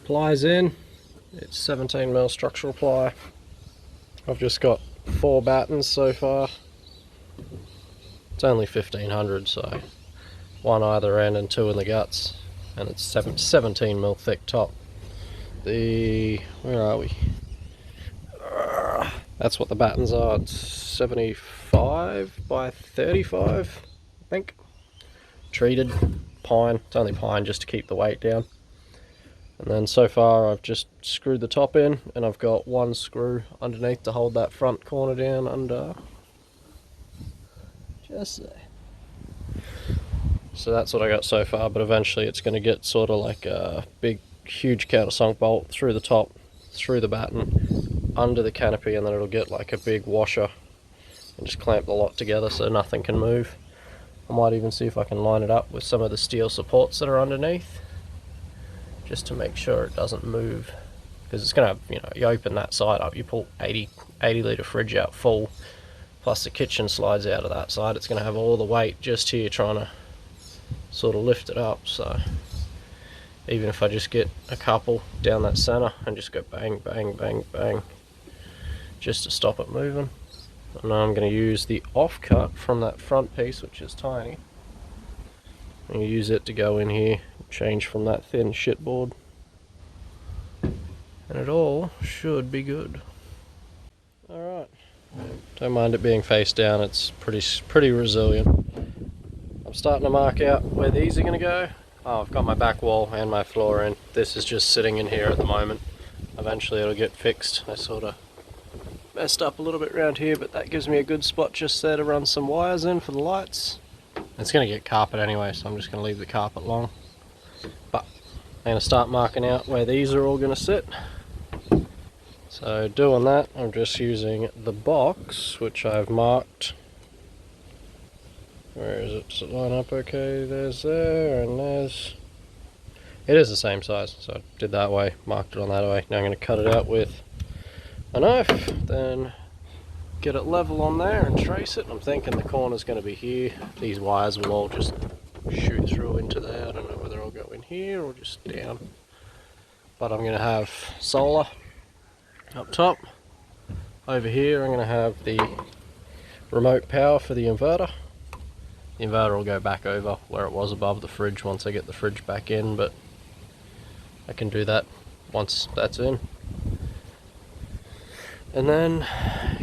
plies in. It's 17mm structural ply. I've just got 4 battens so far. It's only 1500, so 1 either end and 2 in the guts, and it's 17mm thick top. Where are we? That's what the battens are. It's 75 by 35, I think. Treated pine. It's only pine just to keep the weight down. And then so far I've just screwed the top in, and I've got 1 screw underneath to hold that front corner down under. Just there. So that's what I got so far, but eventually it's going to get sort of like a big, huge countersunk bolt through the top, through the batten, under the canopy, and then it'll get like a big washer and just clamp the lot together so nothing can move. I might even see if I can line it up with some of the steel supports that are underneath, just to make sure it doesn't move, because it's going to, you know, you open that side up, you pull 80 litre fridge out full, plus the kitchen slides out of that side, it's going to have all the weight just here trying to sort of lift it up. So even if I just get a couple down that center and just go bang, bang, bang, bang, just to stop it moving. And now I'm going to use the offcut from that front piece, which is tiny, and use it to go in here, change from that thin shitboard, and it all should be good. Alright, don't mind it being face down, it's pretty resilient. I'm starting to mark out where these are going to go. Oh, I've got my back wall and my floor in. This is just sitting in here at the moment. Eventually it'll get fixed. I sort of messed up a little bit around here, but that gives me a good spot just there to run some wires in for the lights. It's going to get carpet anyway, so I'm just going to leave the carpet long. But I'm going to start marking out where these are all going to sit. So doing that, I'm just using the box, which I've marked. Where is it? Does it line up okay? There's there, and there's... It is the same size, so I did that way, marked it on that way. Now I'm going to cut it out with a knife, then get it level on there and trace it. I'm thinking the corner's going to be here. These wires will all just shoot through into there. I don't know whether I'll go in here or just down. But I'm going to have solar up top. Over here I'm going to have the remote power for the inverter. The inverter will go back over where it was above the fridge once I get the fridge back in, but I can do that once that's in. And then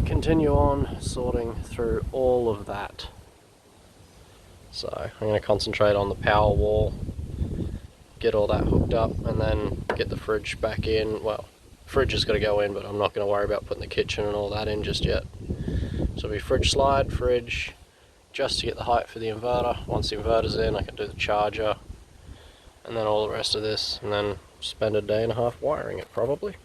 continue on sorting through all of that. So I'm going to concentrate on the power wall, get all that hooked up, and then get the fridge back in. Well, fridge is going to go in, but I'm not going to worry about putting the kitchen and all that in just yet. So it'll be fridge slide, fridge, just to get the height for the inverter. Once the inverter's in, I can do the charger, and then all the rest of this, and then spend a day and a half wiring it probably.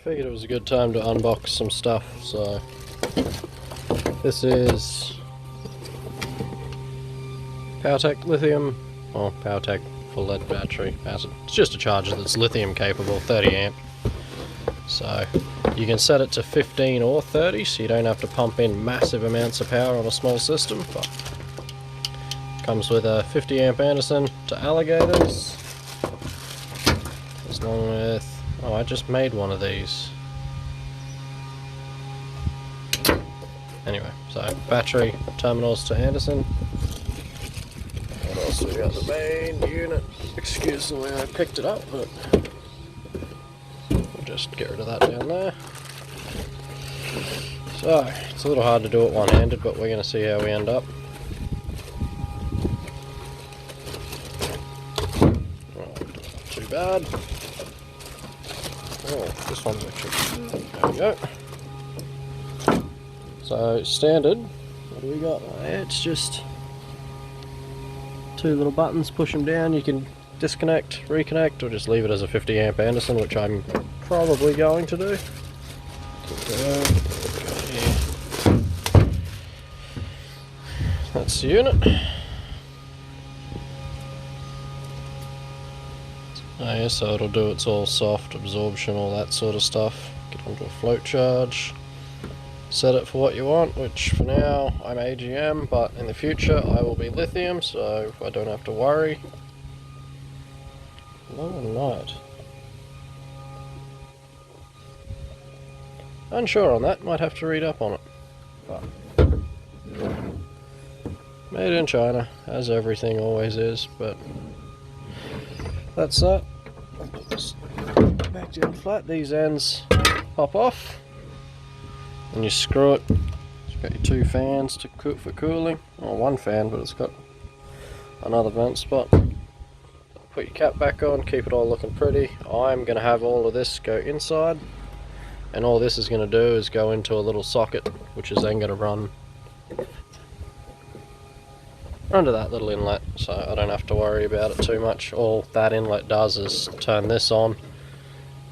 figured it was a good time to unbox some stuff. So this is PowerTech lithium, or PowerTech full lead battery. It's just a charger that's lithium capable, 30 amp. So you can set it to 15 or 30, so you don't have to pump in massive amounts of power on a small system. But comes with a 50 amp Anderson to alligators, along with, oh, I just made one of these. Anyway, so battery terminals to Anderson. What else we got? The main unit. Excuse the way I picked it up, but we'll just get rid of that down there. So it's a little hard to do it one-handed, but we're going to see how we end up. Too bad. Oh, this one's actually, there we go. So standard, what do we got? It's just two little buttons, push them down, you can disconnect, reconnect, or just leave it as a 50 amp Anderson, which I'm probably going to do. That's the unit. Oh yeah, so it'll do its all soft absorption, all that sort of stuff. Get onto a float charge. Set it for what you want, which for now I'm AGM, but in the future I will be lithium, so I don't have to worry. Long night. Unsure on that, might have to read up on it. But made in China, as everything always is, but that's that. I'll put this back down flat, these ends pop off. And you screw it. You've got your two fans for cooling, or one fan, but it's got another vent spot. Put your cap back on, keep it all looking pretty. I'm going to have all of this go inside, and all this is going to do is go into a little socket, which is then going to run under that little inlet, so I don't have to worry about it too much. All that inlet does is turn this on,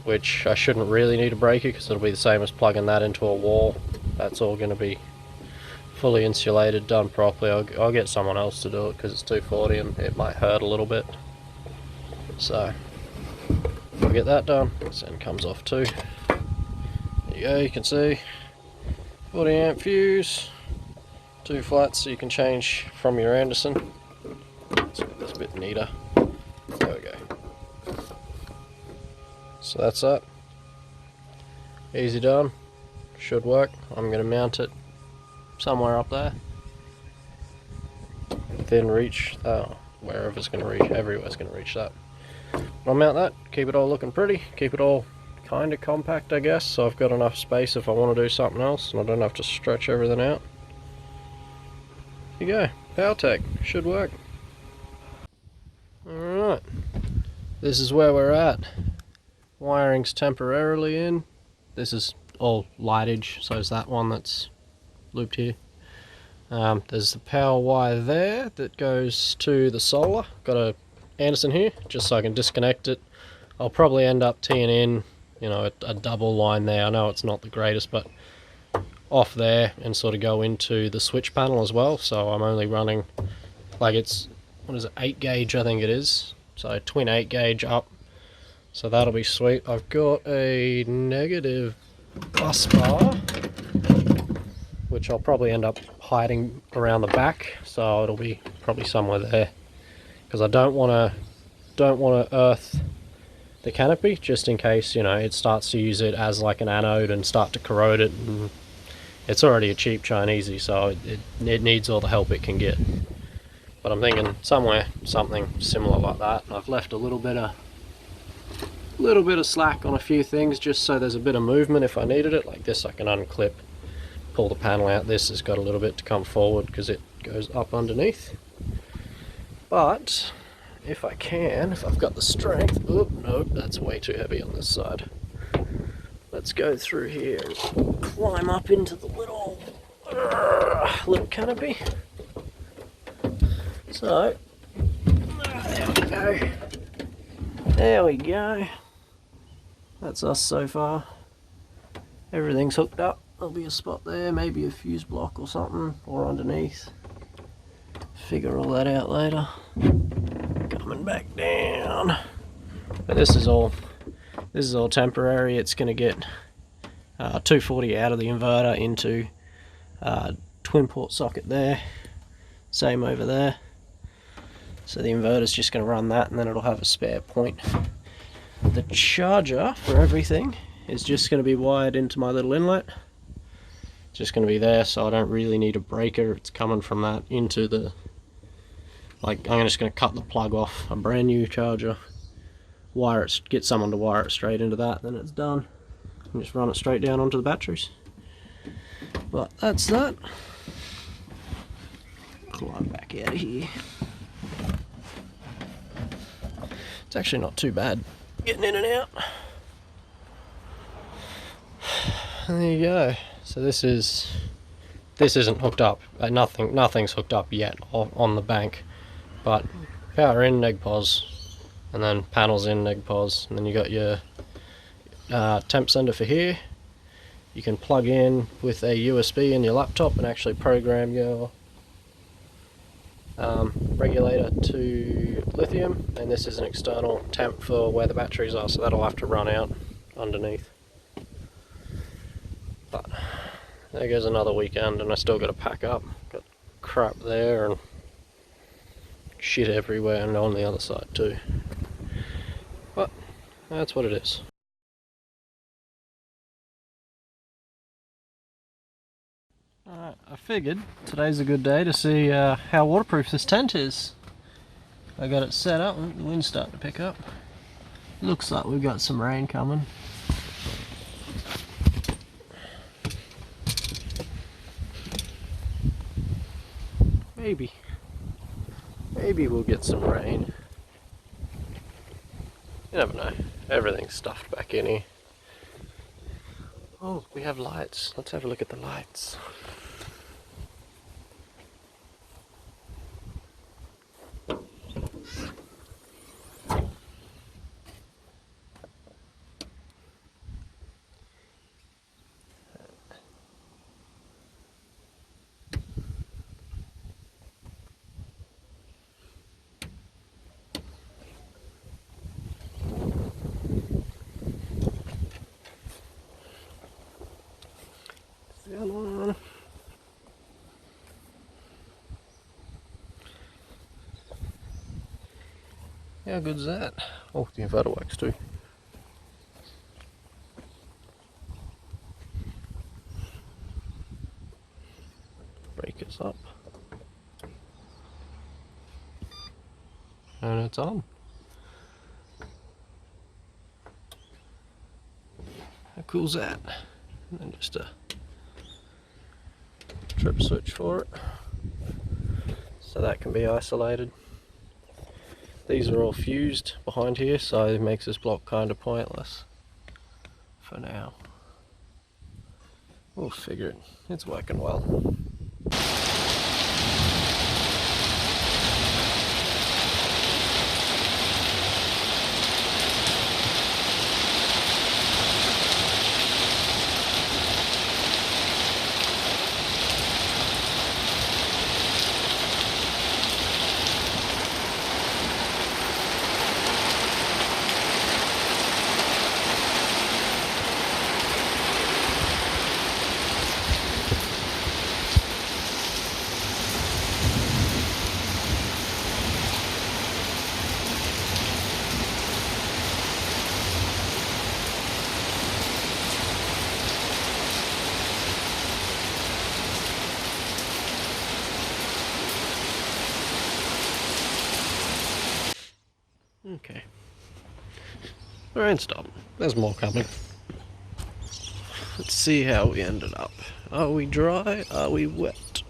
which I shouldn't really need a breaker because it'll be the same as plugging that into a wall. That's all going to be fully insulated, done properly. I'll get someone else to do it because it's 240 and it might hurt a little bit. So we'll get that done. This end comes off too. There you go, you can see 40 amp fuse, two flats so you can change from your Anderson. Let's make this a bit neater. There we go. So that's that. Easy done. Should work. I'm going to mount it somewhere up there. Within reach. Wherever's going to reach. Everywhere's going to reach that. I'll mount that. Keep it all looking pretty. Keep it all kind of compact, I guess. So I've got enough space if I want to do something else. And I don't have to stretch everything out. Here you go. PowerTech. Should work. Alright. This is where we're at. Wiring's temporarily in. This is all lightage, so is that one that's looped here. There's the power wire there that goes to the solar. Got a Anderson here, just so I can disconnect it. I'll probably end up teeing in, you know, a double line there. I know it's not the greatest, but off there and sort of go into the switch panel as well. So I'm only running, like it's, what is it, 8 gauge I think it is. So twin 8 gauge up. So that'll be sweet. I've got a negative bus bar, which I'll probably end up hiding around the back, so it'll be probably somewhere there, because I don't want to earth the canopy, just in case, you know, it starts to use it as like an anode and start to corrode it. And it's already a cheap Chinesey, so it needs all the help it can get. But I'm thinking somewhere something similar like that. I've left a little bit of slack on a few things just so there's a bit of movement if I needed it. Like this I can unclip, pull the panel out. This has got a little bit to come forward because it goes up underneath. But if I can, if I've got the strength, oop, nope, that's way too heavy on this side. Let's go through here and climb up into the little canopy. So there we go. There we go. That's us so far. Everything's hooked up. There'll be a spot there, maybe a fuse block or something, or underneath. Figure all that out later. Coming back down. But this is all temporary. It's going to get 240 out of the inverter into twin port socket there. Same over there. So the inverter's just going to run that, and then it'll have a spare point. The charger for everything is just going to be wired into my little inlet. It's just going to be there, so I don't really need a breaker. It's coming from that into the, like, I'm just going to cut the plug off a brand new charger, wire it, get someone to wire it straight into that, then it's done, and just run it straight down onto the batteries. But that's that. Climb back out of here. It's actually not too bad getting in and out. And there you go. So this isn't hooked up. Nothing's hooked up yet on the bank. But power in, neg pos, and then panels in, neg pos, and then you got your temp sender for here. You can plug in with a USB in your laptop and actually program your regulator to lithium, and this is an external temp for where the batteries are, so that'll have to run out underneath. But there goes another weekend, and I still got to pack up. Got crap there and shit everywhere, and on the other side too. But that's what it is. Alright, I figured today's a good day to see how waterproof this tent is. I got it set up, the wind's starting to pick up. Looks like we've got some rain coming. Maybe we'll get some rain. You never know. Everything's stuffed back in here. Oh, we have lights. Let's have a look at the lights. Come on. How good's that? Oh, the inverter works too. Breakers up. And it's on. How cool's that? And then just a trip switch for it, so that can be isolated. These are all fused behind here, so it makes this block kind of pointless for now. We'll figure it. It's working well. Okay. The rain stopped. There's more coming. Let's see how we ended up. Are we dry? Are we wet?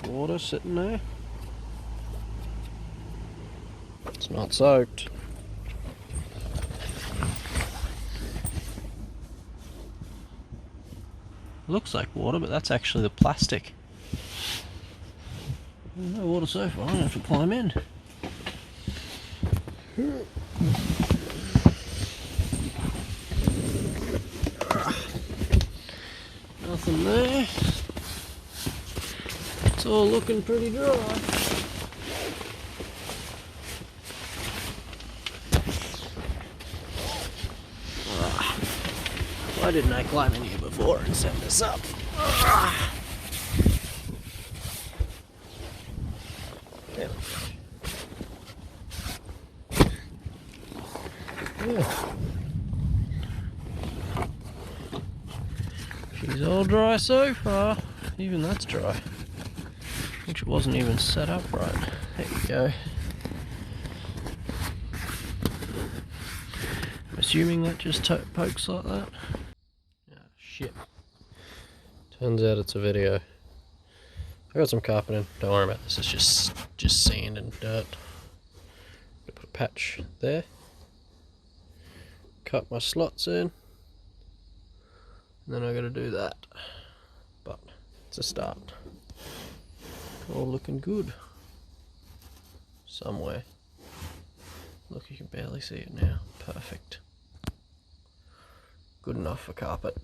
Water sitting there. It's not soaked. Looks like water, but that's actually the plastic. No water so far, I don't have to climb in. Nothing there. It's all looking pretty dry. Why didn't I climb in here before and set this up? There we go. Yeah. She's all dry so far. Even that's dry. Which wasn't even set up right. There you go. I'm assuming that just pokes like that. Oh shit. Turns out it's a video. I got some carpeting. Don't worry about this. It's just sand and dirt. Put a patch there. Cut my slots in. And then I gotta do that. But it's a start. All looking good. Somewhere. Look, you can barely see it now. Perfect. Good enough for carpet.